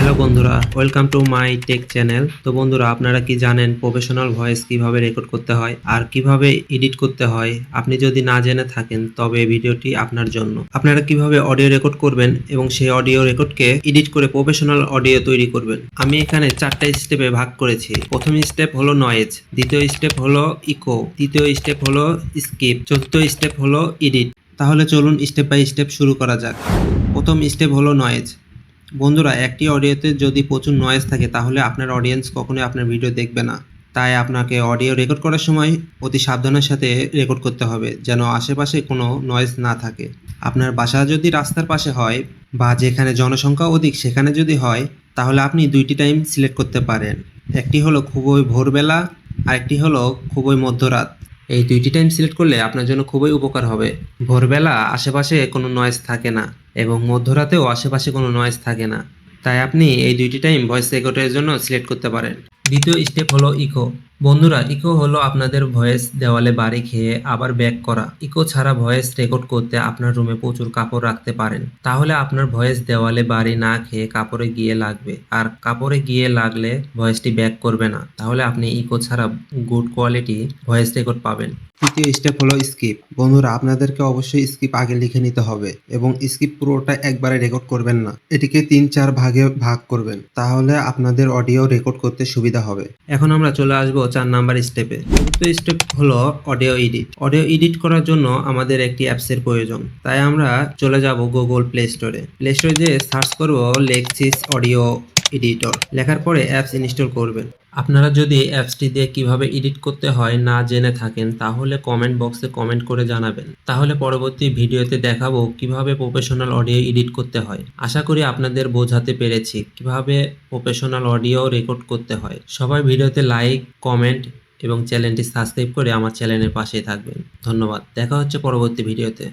Hello বন্ধুরা, welcome to my take channel. তো বন্ধুরা, আপনারা কি জানেন প্রফেশনাল ভয়েস কিভাবে রেকর্ড করতে হয় আর কিভাবে এডিট করতে হয়? আপনি যদি না জেনে থাকেন তবে এই ভিডিওটি আপনার জন্য। আপনারা কিভাবে অডিও রেকর্ড করবেন এবং সেই অডিও রেকর্ডকে এডিট করে প্রফেশনাল অডিও তৈরি করবেন। আমি এখানে 4টা স্টেপে ভাগ করেছি। প্রথম স্টেপ হলো নয়েজ, দ্বিতীয় স্টেপ হলো ইকো, তৃতীয় স্টেপ হলো স্কিপ, চতুর্থ স্টেপ হলো এডিট। তাহলে চলুন স্টেপ বাই স্টেপ শুরু করা যাক। প্রথম স্টেপ হলো নয়েজ। বন্ধুরা, একটি অডিওতে যদি প্রচুর নয়েজ থাকে তাহলে আপনার অডিয়েন্স কখনোই আপনার ভিডিও দেখবে না। তাই আপনাকে অডিও রেকর্ড করার সময় অতি সাবধানের সাথে রেকর্ড করতে হবে, যেন আশেপাশে কোনো নয়েজ না থাকে। আপনার বাসা যদি রাস্তার পাশে হয় বা যেখানে জনসংখ্যা অধিক সেখানে যদি হয়, তাহলে আপনি দুইটি টাইম সিলেক্ট করতে পারেন। একটি হলো খুবই ভোরবেলা, আরেকটি হলো খুবই মধ্যরাত। এই দুইটি টাইম সিলেক্ট করলে আপনার জন্য খুবই উপকার হবে। ভোরবেলা আশেপাশে কোনো নয়েজ থাকে না এবং মধ্যরাতেও আশেপাশে কোনো নয়েজ থাকে না। তাই আপনি এই দুইটি টাইম ভয়েস রেকর্ডের জন্য সিলেক্ট করতে পারেন। দ্বিতীয় স্টেপ হলো ইকো। বন্ধুরা, ইকো হলো আপনাদের ভয়েস দেওয়ালে বাড়ি খেয়ে আবার ব্যাক করা। ইকো ছাড়া ভয়েস রেকর্ড করতে আপনার রুমে প্রচুর কাপড় রাখতে পারেন, তাহলে আপনার ভয়েস দেওয়ালে বাড়ি না খেয়ে কাপড়ে গিয়ে লাগবে, আর কাপড়ে গিয়ে লাগলে ভয়েসটি ব্যাক করবে না। তাহলে আপনি ইকো ছাড়া গুড কোয়ালিটি ভয়েস রেকর্ড পাবেন। তৃতীয় স্টেপ হলো স্কিপ। বন্ধুরা, আপনাদেরকে অবশ্যই স্কিপ আগে লিখে নিতে হবে এবং স্কিপ পুরোটা একবারে রেকর্ড করবেন না, এটিকে 3-4 ভাগে ভাগ করবেন, তাহলে আপনাদের অডিও রেকর্ড করতে সুবিধা হবে। এখন আমরা চলে আসবো 4 নাম্বার স্টেপে। চতুর্থ স্টেপ হলো অডিও এডিট। অডিও এডিট করার জন্য আমাদের একটি অ্যাপসের প্রয়োজন, তাই আমরা চলে যাব গুগল প্লে স্টোরে। প্লে স্টোরে যেয়ে সার্চ করব লেক্সিস অডিও এডিটর। লেখার পরে অ্যাপস ইনস্টল করবেন। আপনারা যদি অ্যাপসটি দিয়ে কিভাবে এডিট করতে হয় না জেনে থাকেন তাহলে কমেন্ট বক্সে কমেন্ট করে জানাবেন, তাহলে পরবর্তী ভিডিওতে দেখাবো কিভাবে প্রফেশনাল অডিও এডিট করতে হয়। আশা করি আপনাদের বোঝাতে পেরেছি কিভাবে প্রফেশনাল অডিও রেকর্ড করতে হয়। সবাই ভিডিওতে লাইক, কমেন্ট এবং চ্যানেলটি সাবস্ক্রাইব করে আমার চ্যানেলের পাশেই থাকবেন। ধন্যবাদ। দেখা হচ্ছে পরবর্তী ভিডিওতে।